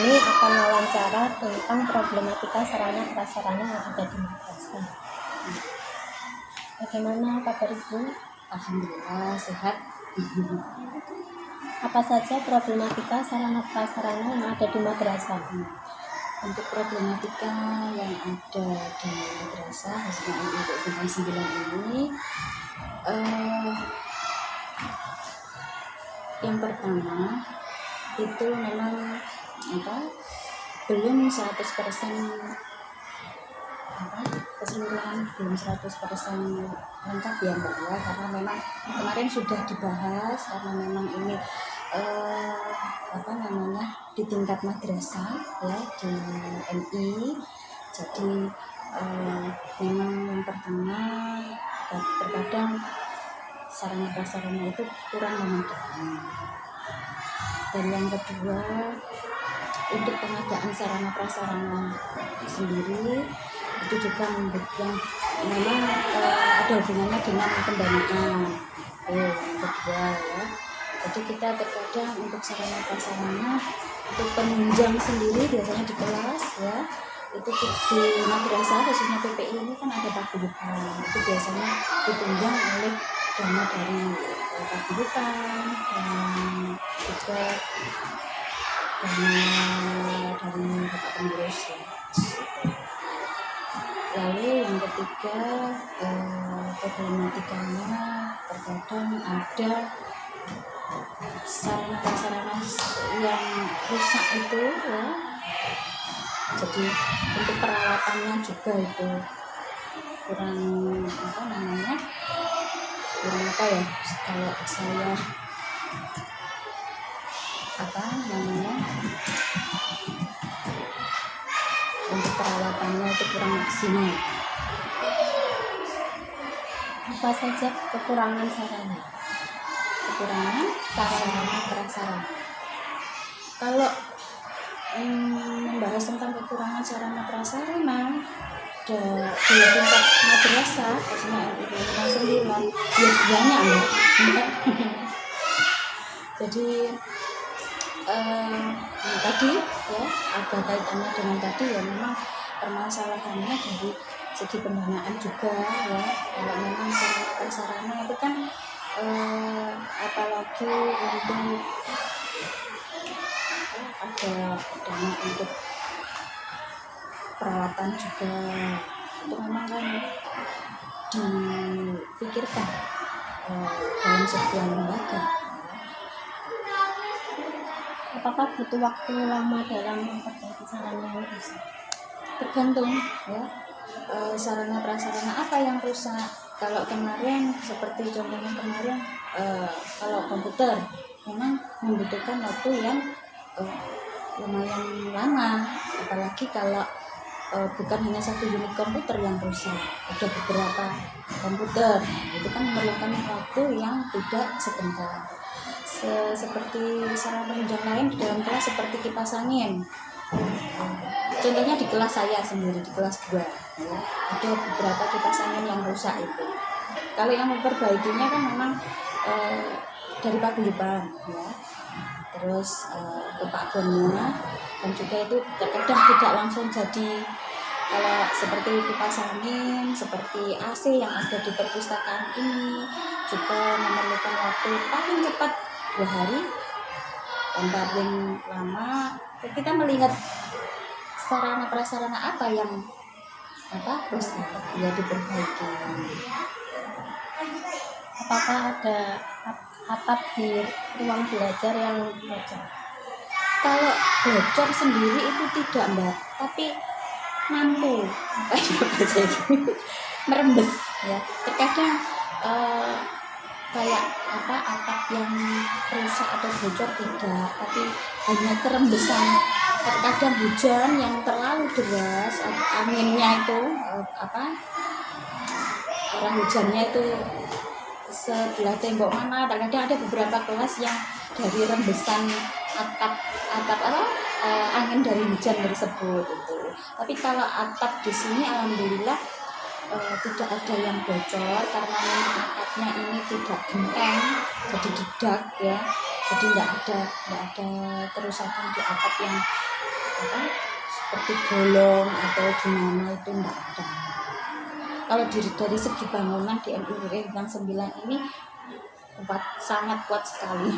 ini akan wawancara tentang problematika sarana prasarana yang ada di madrasah. Bagaimana kabar Ibu? Alhamdulillah sehat. Apa saja problematika sarana prasarana yang ada di madrasah? Untuk problematika yang ada di madrasah khususnya untuk bintang 9 ini, yang pertama itu memang belum 100% keseluruhan, belum 100% lengkap ya Mbak ya, karena memang kemarin sudah dibahas karena memang ini di tingkat madrasah ya, di MI. Jadi memang yang pertama terkadang sarana prasarana itu kurang memadai, dan yang kedua untuk pengadaan sarana prasarana sendiri itu juga yang memang ada hubungannya dengan pendanaan. Yang kedua ya, jadi kita terkadang untuk sarana prasarana untuk penunjang sendiri biasanya di kelas ya, itu di madrasah khususnya PPI ini kan ada paguyuban, itu biasanya ditunjang oleh dana dari paguyuban dan juga dana dari bapak pengurus ya. Lalu yang ketiga, problematikanya terkadang ada sarana prasarana yang rusak itu ya. Jadi untuk peralatannya juga itu kurang kalau saya untuk peralatannya itu kurang maksimal. Apa saja kekurangan sarana? Kekurangan sarana prasarana. Kalau membahas tentang kekurangan sarana prasarana di tingkat madrasah khususnya MI 9 ya banyak ya. Jadi tadi ya ada kaitannya dengan tadi ya, memang permasalahannya dari segi pendanaan juga ya. Kalau memang sarana prasarana itu kan apalagi untuk ada dana untuk peralatan juga, itu memang kan dipikirkan dalam sebuah lembaga. Apakah butuh waktu lama dalam memperbaiki sarana yang rusak? Tergantung ya, sarana prasarana apa yang rusak. Kalau kemarin seperti contohnya kemarin, kalau komputer memang membutuhkan waktu yang lumayan lama, apalagi kalau bukan hanya satu unit komputer yang rusak, ada beberapa komputer, itu kan memerlukan waktu yang tidak sebentar. Seperti sarana penunjang lain di dalam kelas seperti kipas angin. Contohnya di kelas saya sendiri, di kelas 2 ya, ada beberapa kipas angin yang rusak itu. Kalau yang memperbaikinya kan memang dari paguyuban ya, terus ke Pak Bonnya, dan juga itu terkadang tidak langsung jadi. Kalau seperti kipas angin, seperti AC yang ada di perpustakaan ini juga memerlukan waktu paling cepat 2 hari, dan paling lama kita melihat sarana prasarana apa yang rusak ya diperbaiki. Apakah ada atap di ruang belajar yang bocor? Kalau bocor sendiri itu tidak Mbak, tapi mampu merembes ya. Terkadang kayak atap yang rusak atau bocor tidak, tapi hanya kerembesan. Terkadang hujan yang terlalu deras, anginnya itu arah hujannya itu sebelah tembok mana. Terkadang ada beberapa kelas yang dari rembesan atap angin dari hujan tersebut itu. Tapi kalau atap di sini alhamdulillah tidak ada yang bocor, karena memang atapnya ini tidak genteng, jadi dedak ya, jadi tidak ada kerusakan di atap yang apa seperti bolong atau gimana, itu enggak ada. Kalau dari segi bangunan di MUI Bintang 9 ini sangat kuat sekali.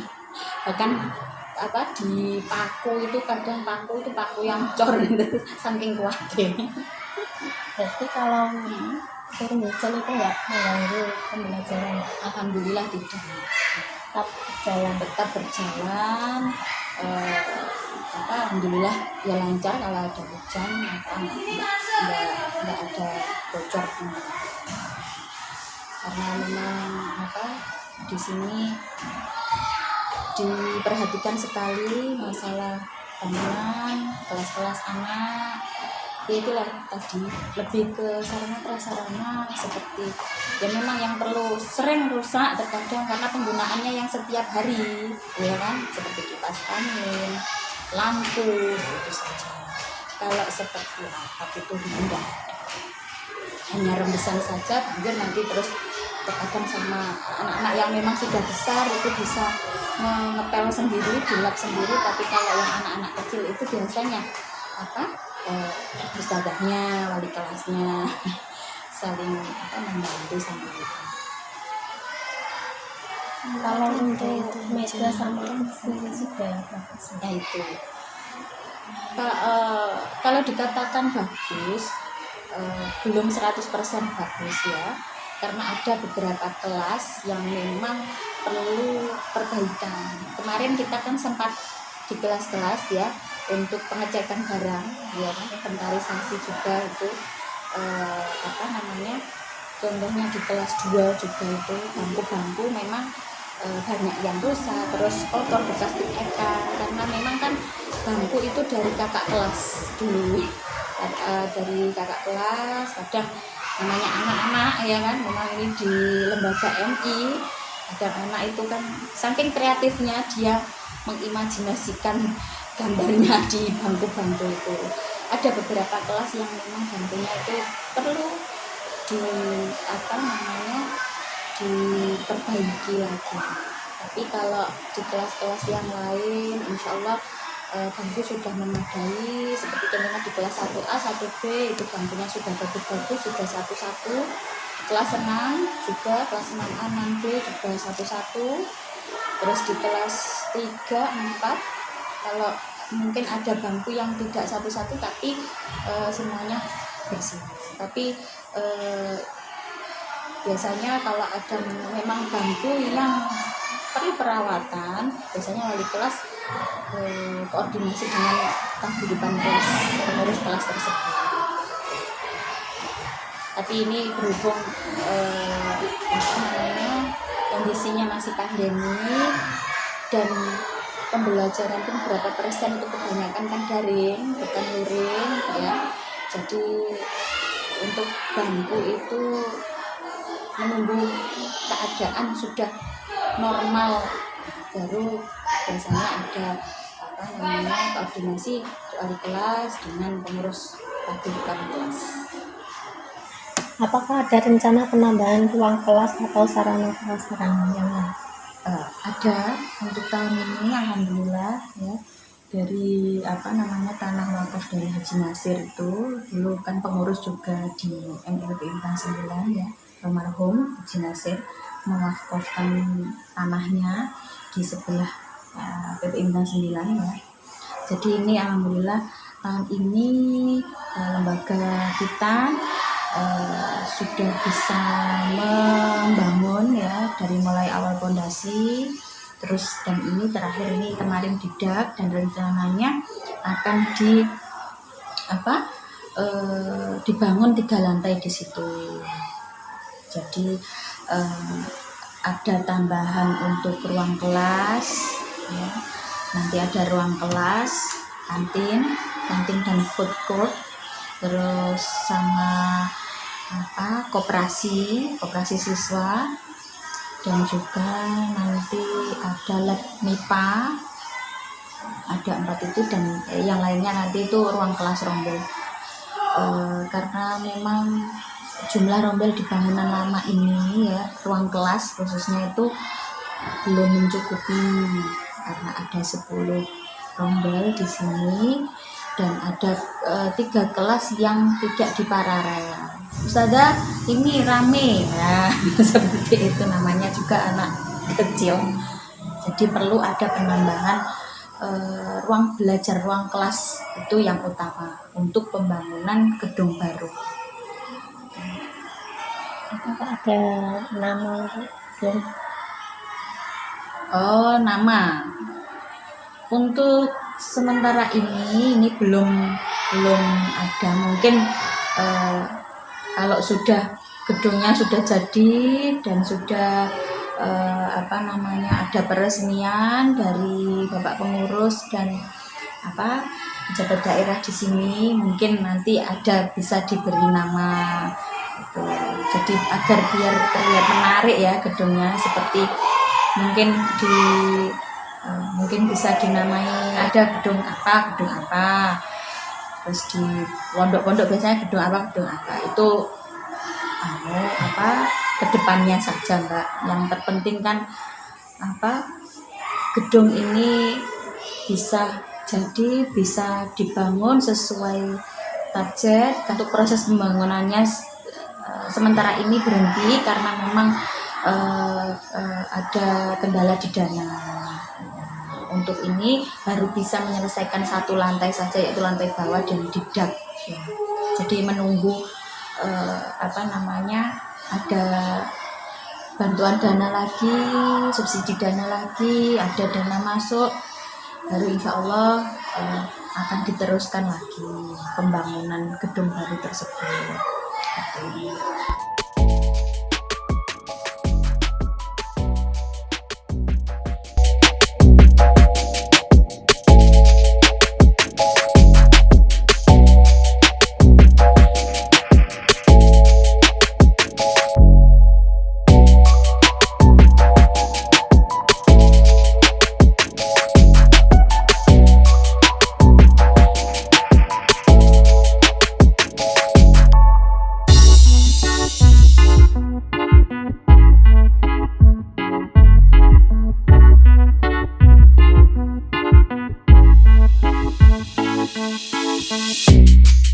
Bahkan di paku itu kadang paku yang cor gitu, saking kuatnya. Berarti kalau turun hujan itu nggak mengganggu pembelajaran? Alhamdulillah tidak, Tetap berjalan. Alhamdulillah ya lancar. Kalau ada hujan nggak ada bocor, karena memang di sini diperhatikan sekali masalah bangunan, kelas-kelas anak. Itulah tadi, lebih ke sarana prasarana seperti ya memang yang perlu sering rusak terkadang karena penggunaannya yang setiap hari, ya kan, seperti kipas angin, lampu, itu saja. Kalau seperti atap itu enggak, hanya rembesan saja, banjir nanti terus terkadang sama anak-anak yang memang sudah besar itu bisa mengepel sendiri, dilap sendiri. Tapi kalau yang anak-anak kecil itu biasanya ustadzahnya, wali kelasnya saling membantu sama kita. Kalau untuk meja sama kursi sudah bagus. Ya itu. Kalau dikatakan bagus, belum 100% bagus ya, karena ada beberapa kelas yang memang perlu perbaikan. Kemarin kita kan sempat di kelas-kelas ya untuk pengecekan barang, ya kan, inventarisasi juga itu. Contohnya di kelas 2 juga itu bangku-bangku memang banyak yang rusak, terus kotor bekas diekan, karena memang kan bangku itu dari kakak kelas dulu, dari kakak kelas. Kadang namanya anak-anak ya kan, memang ini di lembaga MI, kadang anak itu kan saking kreatifnya dia mengimajinasikan gambarnya di bangku-bangku itu. Ada beberapa kelas yang memang bangkunya itu perlu diperbaiki lagi. Tapi kalau di kelas-kelas yang lain insya Allah bangku sudah memadai. Seperti contohnya di kelas 1A, 1B itu bangkunya sudah bagus-bagus, sudah 1-1. Kelas 6 juga, kelas 6A, 6B juga 1-1. Terus di kelas 3, 4 kalau mungkin ada bangku yang tidak 1-1 tapi semuanya bersih. Tapi biasanya kalau ada memang bangku yang perlu perawatan, biasanya wali kelas koordinasi dengan paguyuban kelas, pengurus kelas tersebut. Tapi ini berhubung kondisinya masih pandemi dan pembelajaran pun berapa persen itu kebanyakan kan daring, bukan luring ya. Jadi untuk bangku itu menunggu keadaan sudah normal baru biasanya ada koordinasi wali kelas dengan pengurus paguyuban kelas. Apakah ada rencana penambahan ruang kelas atau sarana prasarana yang lain? Ada untuk tahun ini alhamdulillah ya, dari tanah wakaf dari Haji Nasir itu dulu kan pengurus juga di MLP Bintang 9 ya, almarhum Haji Nasir mewakafkan tanahnya di sebelah PPI Bintang 9 ya. Jadi ini alhamdulillah tahun ini lembaga kita sudah bisa membangun ya, dari mulai awal fondasi terus, dan ini terakhir ini kemarin didak, dan rencananya akan dibangun 3 lantai di situ. Jadi ada tambahan untuk ruang kelas ya, nanti ada ruang kelas, kantin dan food court, terus sama koperasi siswa, dan juga nanti ada lab MIPA, ada 4 itu, dan yang lainnya nanti itu ruang kelas rombel. Karena memang jumlah rombel di bangunan lama ini ya, ruang kelas khususnya itu belum mencukupi, karena ada 10 rombel di sini dan ada 3 kelas yang tidak di paralel. Ustazah, ini rame, nah seperti itu namanya juga anak kecil. Jadi perlu ada penambahan ruang belajar, ruang kelas, itu yang utama untuk pembangunan gedung baru. Apakah ada nama belum? Oh, nama. Untuk sementara ini belum ada. Mungkin kalau sudah gedungnya sudah jadi dan sudah ada peresmian dari Bapak pengurus dan pejabat daerah di sini, mungkin nanti bisa diberi nama gitu. Jadi agar biar terlihat menarik ya gedungnya, seperti mungkin bisa dinamai, ada gedung apa, terus di pondok-pondok biasanya gedung apa, itu kedepannya saja Mbak. Yang terpenting kan gedung ini bisa dibangun sesuai target. Untuk proses pembangunannya sementara ini berhenti karena memang ada kendala di dana. Untuk ini baru bisa menyelesaikan 1 lantai saja, yaitu lantai bawah dan didak ya. Jadi menunggu ada bantuan dana lagi, subsidi dana lagi, ada dana masuk, baru insya Allah akan diteruskan lagi pembangunan gedung baru tersebut. Thank